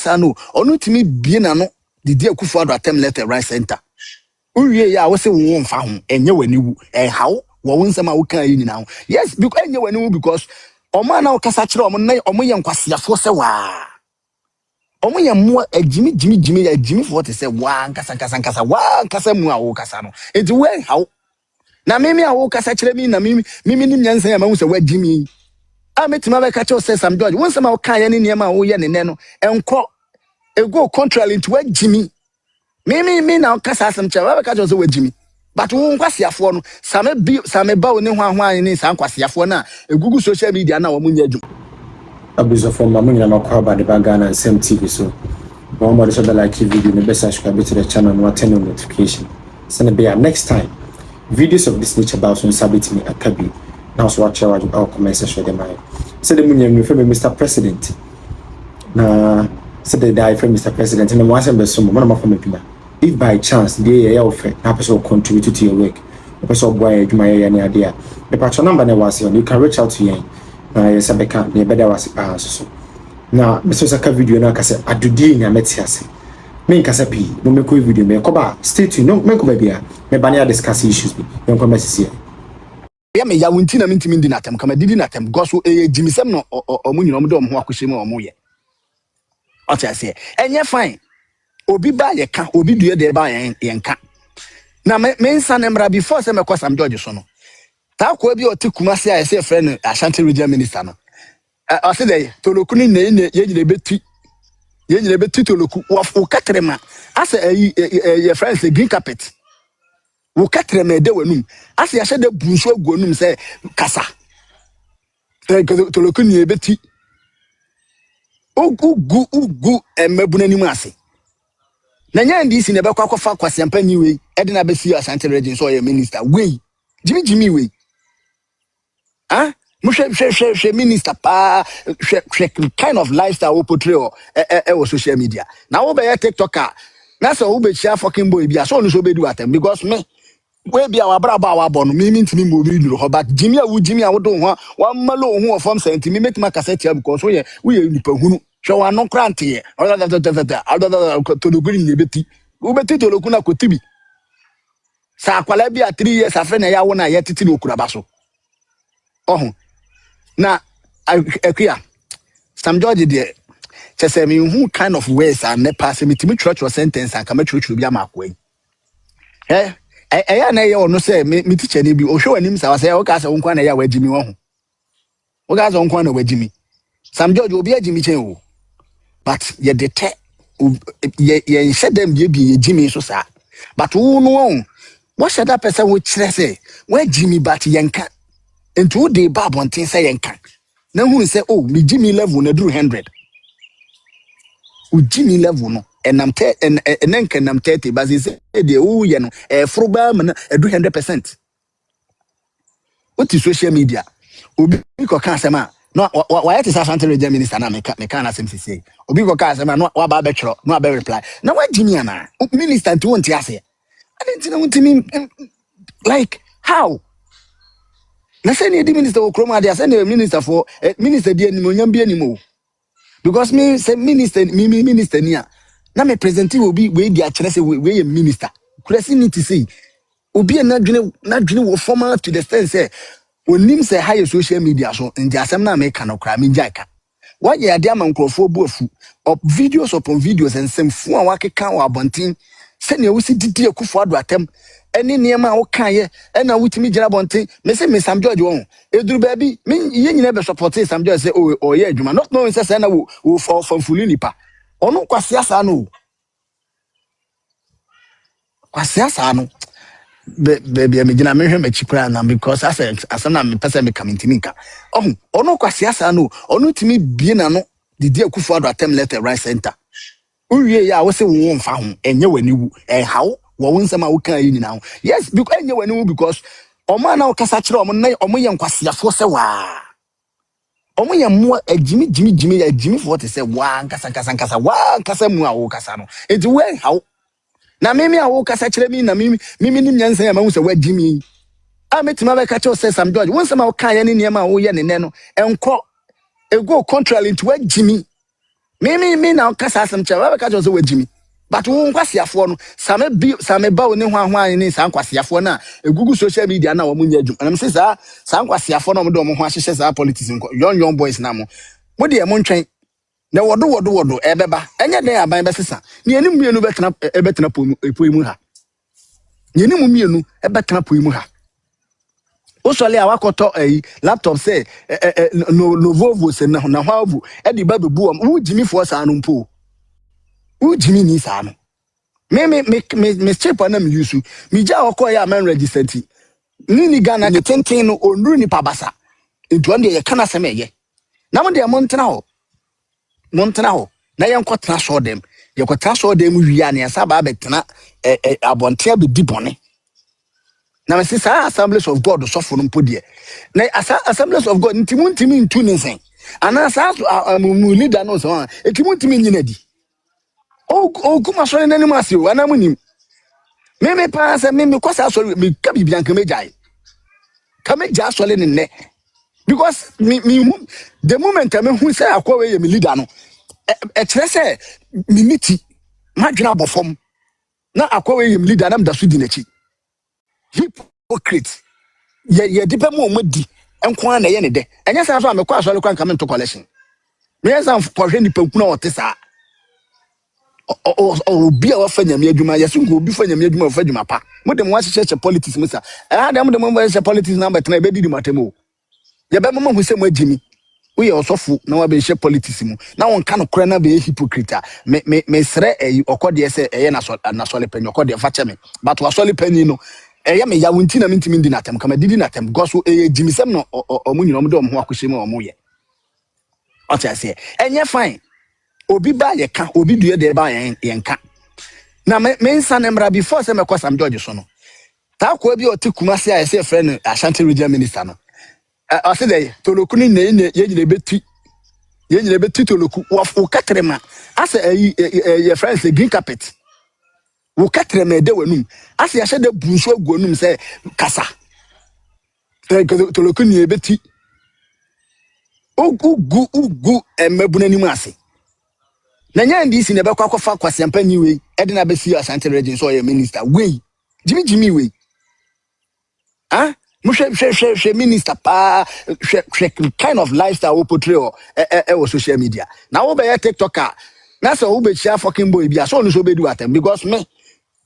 sano onu timi bie na no didi akufo ado atem left right center uwie ya wo se wo mfa ho enye wani wu hawo wo wonsam a wo kan yi nyina ho yes because enye wani wu because omo na wo kasa kire omo na omo ye nkwasiafo se wa omo ye mo ajimi fo te se wa nkasa wa nkasa mu a wo kasa no enti we hawo na mimi a wo kasa kire mi na mimi nim nyansa ya ma hu se wa jimi a metima be ka che se Sam George wonsam a wo kan ye ne niam a wo ye ne ne no enko ego contrary into wa jimi me na kasa asem che wa ka che so wa jimi but wo nkwasiafo no same ba oni ho ahwan ni san kwasiafo na egugu social media na wo munya adwum abuzofo mamunya na kwa ba de bagana Sam TV so no more so like video ne best subscribe to the channel and turn on notification send be next time videos of this nature about so sabit me akabi now so watch our comment section de mai say the munya me from Mr. President na say the die from Mr. President and one be so mo na from pina if by chance they offer na person contribute to your work the person boy adwuma ya ne ade a the patron number na was you can reach out to you yes abeka ne beda was so na me so saka video na ka say adudi nya metiase me nka say pi no me ko video me ko ba stay tuned no me ko ba bia me ba na discuss issues bi yon ko message ya me ya wunti na mintimi ndi na tem kama didi na tem go so jimisem no omunyi no mdo mo ho akohyem o mo ye o tia say enye fine obi ba ye ka obi due de ba ye nka na me nsa na mra before say me kwa Sam George so no ta ko bi o te kumase a say friend Ashanti regional minister no o say dey toloku ni ne ye nyire beti toloku wo katrema asa ye friends green carpet wo katrema de wanum asa ya hye de bunso aguonum say kasa toloku ni beti ugu emabuna ni mu ase na nya ndisi ne bekwa kwafa Kw Siampanin we e de na be see Ashanti region so ye minister we jimi we ah she minister pa she kind of lifestyle we portray o social media na wo be TikToker na so wo be chia fucking boy bia so no so be do atem because me we bia wa bra ba wa bono me ntimi mo bi duro ho but jimi a wo do ho wa malo ho of form senti me metima cassette ya because we nipa hunu hwe wa no krante ye to do green nebeti wo beti to loku na kotibi sa akwala bia 3 years afa na ya wo na ye titi no kuraba so oh na akuya Sam George de chese me who kind of ways and ne pass me timi church or sentence and come church bi amakwe ya na ye ono say me teacher ni bi o hwe anim sa say o ka say wonkwa na ya wagimi wo ho o ga say wonkwa na wagimi Sam George obi agimi chen o but ye de te ye hye dem bi ye gimi so sa but wo no what should that person wo kire say wagimi but yenka into the babontin say yenka na hu say oh me gimi level na duru 100 u gimi level no enam te enenka nam 30 but say de wo ye no froba man edu 100%. What is social media obi ko kan asema no wa yet is Ashanti region minister na me kan asem sisi obi ko kan asema no wa ba be twero no ba reply na wa gimi ana minister to won't ase I didn't know what mean like how na say ni di minister o kroma dia say ni minister for minister di animu nyam bi animu because me say minister minister ni a na me present obi we di a kire say we minister kurasi need to say obi na dwene wo formal to the sense say onim say high social media so ndi asem na me kan okra me jaika why ye ade amankrofo bu afu of videos upon videos and some fu a wakeka wa abontin say ne wo si didi akufo ado atem eni niema wo kan ye na wutimi gira bonten me say me Sam George won eduru baby me ye nyina be support Sam George say oh ye adwuma not knowing say na wo for fully nipa ono kwase asa no kwase asa no baby me gina me hwe me chikura na because asa na me pese me kamintimi nka ono kwase asa no ono timi bie na no didi akufo ado atem left right center uwie ya wo say wo mfa ho enye wani wu hawo wo wonsam a wo kan yi nyina ho yes because enye wani wu because omo na wo kasa kire omo ye nkwasiafo se wa omo ye mo ajimi fo te se wa nkasa wa nkasa mu a wo kasa no enti we hawo na mimi a wo kasa kire mi na mimi nim nyansa ya ma hu se wa jimi a metima be ka kire se Sam George wonsam a wo kan ye ne niam a wo ye ne no enko ego contrary into wa jimi Me now kasa asem che we ka jo wagimi but wo nkwasiafo no same ba oni hwan ni sa nkwasiafo na egugu social media na wo munya adwum anam se sa nkwasiafo no mo do mo ho ahyehyɛ sa politics nko young boys na mo de mo ntwen na wodo ebeba enye den aban besesa ne anim mienu betena poi mu ha ne anim mienu ebetena poi mu ha osole awakoto laptop say no vovo se na hwavu e di babebu am wo jimi fo sa no mpo wo jimi ni sa no me chip na me use me ja okoya man register ti ni Ghana ne tenten no onru ni pabasa ntu on de ye kana semeye na mo de montena ho na yenkotena so dem yekotena so dem wiya ne asa ba betena abonte abedi bone na me say Assemblies of God so for no podie na Assemblies of God ntimi ntu ne sen ana sa mu leader no so ntimi nyina di o kuma so ne nima se o ana munim me pa say me kwasa so me ka bibia nka mejai ka meja so le ne because me the moment me hu say akwa we me leader no e kire say me miti madwena bofom na akwa we me leader na mda so di nachi hypocrite ye dipe mo di enko na ye ne de enya sa so amekwa asole kwa nka me to collection me yesa kwahwe ni pankuna otesa obi a wafa nyame adwuma yeso ngo obi fa nyame adwuma wafa adwuma pa mo dem wa hyehyɛ politics mu sa dem dem wa hyehyɛ politics na betena e be di matemo ye be mo hu se mo agimi we osofo na wa be hyehyɛ politics mu na won ka no kora na be hypocrite me sere okode se na sole panyi okode fa che me but wa sole panyi no me ya wonti na mentimi ndi natem kama didi natem because jimisem no omunyi no mo de mo ho akohye mu omo ye o tia se enye fine obi ba ye ka obi due de ba ye nka na me nsa ne mra before say me kwa Sam George so no ta ko bi o te Kumasi a say friend Ashanti regional minister no o se dey toloku ni ne ye nyine beti toloku wo katrema asa ye friends green carpet wo katrema de wanum asa ya hye de bunso aguanum say kasa toloku ni beti ugu emabuna ni mu ase na nya ndisi ne bekwa kwafa Kw Siampanin we ede na besi Ashanti region so ye minister we jimi we mo hwe minister pa hwe kind of lifestyle we portray o social media na wo be ya TikToker na so wo be chia fucking boy bia so no so be do atem because me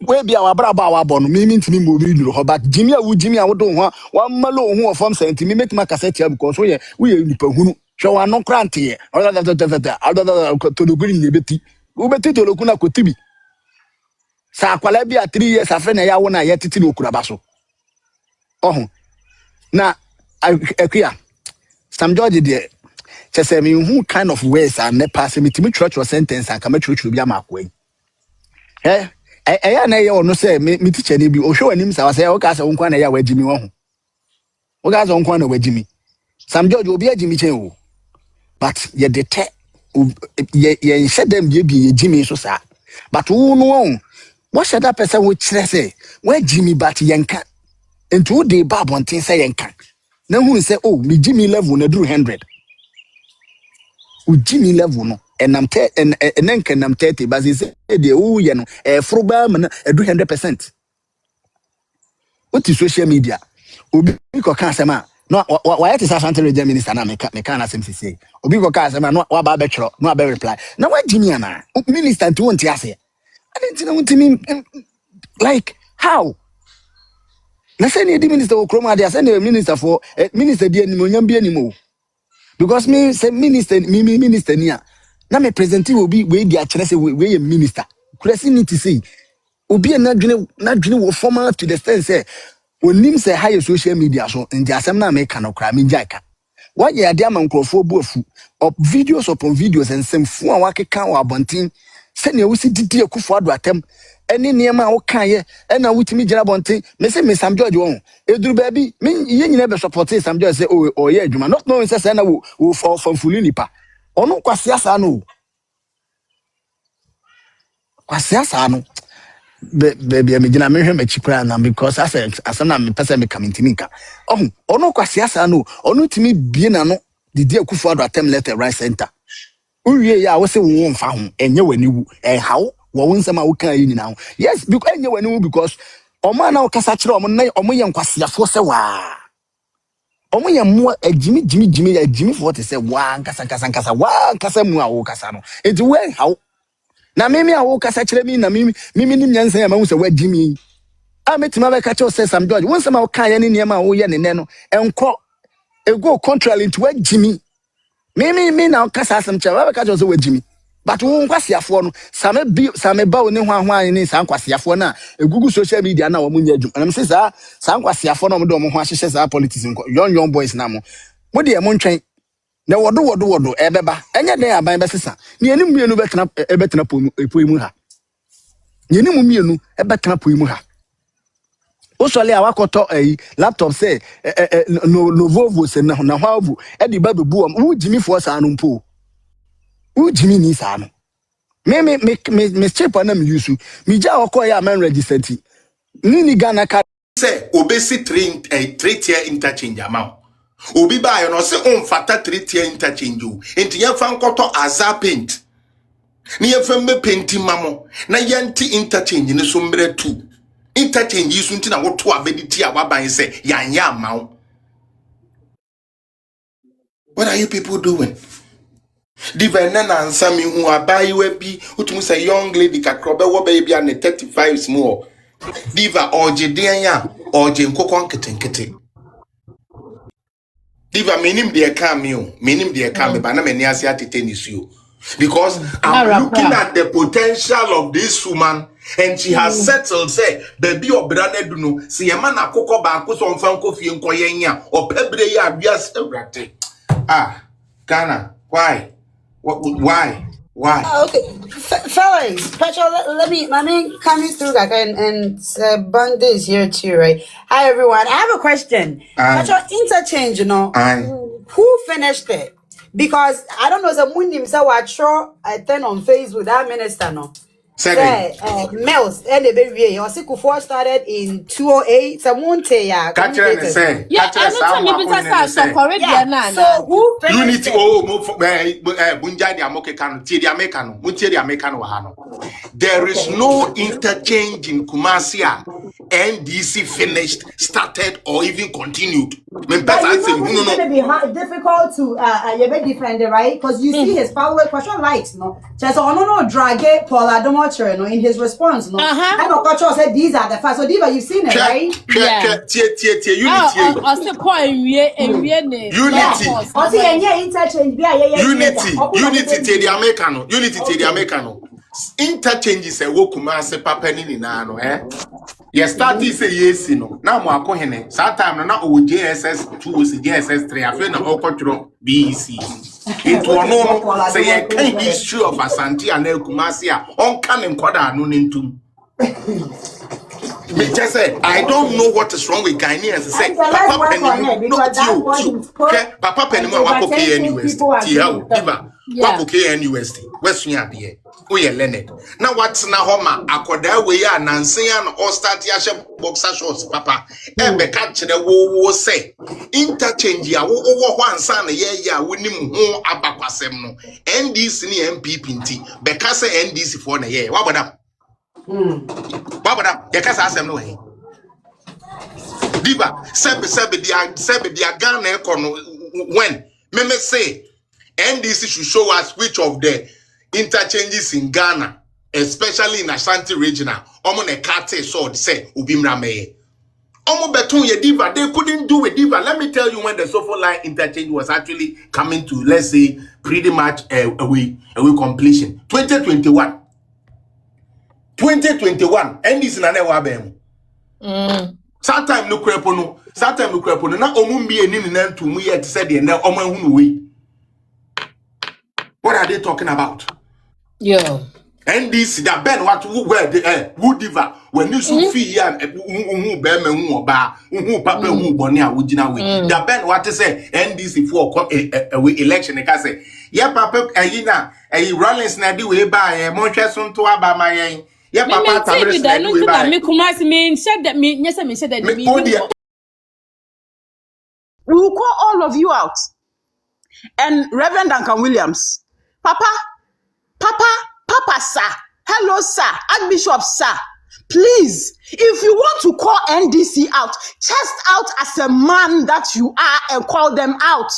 we bia wa bra ba wa bono me ntimi mo bi duro ho but jimi a wo do ho wa malo ho of senti me metima cassette ya because we nipa hunu hwe wa no krante ye to do green ye beti wo beti to loku na kotibi sa akwala bia 3 years afa na ya wo na ye titi no kuraba so na Akya Sam George de chese me who kind of ways and ne pass me timi church or sentence and come church bi amakwe ya na ye ono say me teacher ni bi o hwe anim sa say o ka say wonkwa na ya wagimi wo ho o ga say wonkwa na wagimi Sam George obi agimi chen o but ye de te ye hye dem bi ye gimi so sa but wo no what should that person wo kire say wagimi but yenka into the babontin say yenka na hu say oh me Jimmy level na duru 100 u Jimmy level no enam te enenka nam 30 but say de wo ye no froba man duru 100%. What is social media obi ko kan asema no wa yet is Ashanti region minister na me kan asem sisi obi ko kan asema no wa ba be twro no ba reply na wa Jimmy ana minister nti won ti ase I didn't know what mean like how. Na say ni di minister o kroma dia say ni minister for minister di anim onyam bi anim o because me say minister minister ni a na me present obi we di a kire say we minister kurasi need to say obi na dwene wo formal to the sense say onim say high social media so ndi asem na me ka no kra me jaika why ye ade am nkrofo bu afu up videos upon videos and some fu a wakeka wa abontin say na wo si didi akufo ado atem eni niema wo kan ye na wutimi gira bonten me say me Sam George won eduru ba bi me ye nyina be support Sam George say oh ye adwuma not knowing say na wo for fully nipa ono kwase asa no kwase asa no be me gina me hwe ma chikra na because asa na me pese me kamintimi nka ono kwase asa no ono timi bie na no didi akufo ado atem left right center Uye ya wo se wo mfa ho enye wani wu hawo wo nsɛm a wo kan yi nyina ho. Yes, because enye wani wu because omo na wo kasa kire omo na omo ye nkwasiafo se wa. Omo ye mo ajimi fo te se wa nkasa wa nkasa mu a wo kasa no. Enti we hawo. Na mimi a wo kasa kire mi na mimi nim nyansa ya ma hu se wa jimi. A metima be ka kire se Sam George. Wo nsɛm a wo kan ye ne niam a wo ye ne ne no. Enko ego contrary into wa jimi. Me na kasa asem che ba ka jo wajimi but wo nkwasiafo no same ba oni hwan ni sa nkwasiafo na egugu social media na wo munya adwum anam se sa nkwasiafo no mo do mo ho ahyehye sa politics nko young boys na mo de e mo ntwen na wodo ebeba enye den aban be sesa ne enim mienu betena poi mu ha ne enim mienu ebetena poi mu ha osole a wakoto laptop say no vovo se na hwavu e di ba bebu am wo jimi fo sa no mpo wo jimi ni sa no me chip na me use me ja okọ ya man register ti ni Ghana ka say obesi 3 tier interchange amount obi ba yo no say on fata 3 tier interchange o enti ye fa nkoto aza paint ni ye fa me painti mamo na yanti interchange ni so mbre 2 interchange isu nti na woto abediti a waban say yanya amount. What are you people doing? Diva nana ansami hu abai we bi utumu say young lady kakrobe wo be bia ne 35 more. Diva oje den ya oje nkokon nketenkete. Diva menim de ka me o menim de ka me ba na mani ase atete ni suo because I'm looking at the potential of this woman and she has settled say baby obra na du no se yema na kokko ba ko so mfa nkofie nkoyen ya opebre ya abias ewrate. Ghana, why? Why? Okay, fellas, Petrol, let me, my name coming through, like, and Banda is here too, right? Hi, everyone. I have a question. Petrol, Interchange, you know, who finished it? Because I don't know, the Munim, so I turn on Facebook, that minister, no. Mills, and the baby, or Siku started in 208. Someone say, yeah, I don't so who Unity, Bunja, the American, the American, there is no interchange in Kumasia. NDC finished, started, or even continued. It's going to be difficult to defend it, right? Because you see his followers question likes, no. Just no drag it, Paul Adomotre, no, in his response, no. I know Patrol said these are the facts. So Diva, you've seen it, right? Unity, interchange is a wokuma se papa ni na no ye start say yes no na mo akohene that time na o JSS 2 was JSS 3 afi na okotro BEC it no say ye kan history of Asante and Kumasi a on kan nkoda anu ntum. Me just say I don't know what is wrong with Ghanaians. Say Papa Penny, not you. Okay, Papa Penny wa ko KNUST. Tiao, Diva. Wa ko KNUST. West Nya be. We learned. Now what's na homa akoda we ya nansen ya no start ya she boxer shorts papa. E be ka kire wo say interchange ya wo ho ansa na ye ya wonim ho abakwasem no. NDC ni MPP nti be ka say NDC for na ye. Wa boda Babada, Yakasa asem no way. Diva, sebe dia Ghana econo when me say NDC should show us which of the interchanges in Ghana, especially in Ashanti regional, omo ne kate sword say ubimra meye. Omo beton ye Diva, they couldn't do it. Diva, let me tell you when the Sofo line interchange was actually coming to, let's say, pretty much away completion. 2021. 2021 and this na newa bem sometime no krepo no na omumbi eni na ntumu yet said the na omahunu we. What are they talking about? Yeah. And this that ben what where the who diva when you so fee here hu be ma hu oba hu papa hu boni a wugina we that ben what say NDC for election e ka say yeah papa ayina Rollins na di we ba mo hwe so nto aba ma yen. Yeah, Papa, we will call all of you out. And Reverend Duncan Williams, Papa, sir. Hello, sir. Archbishop, sir. Please, if you want to call NDC out, chest out as a man that you are and call them out.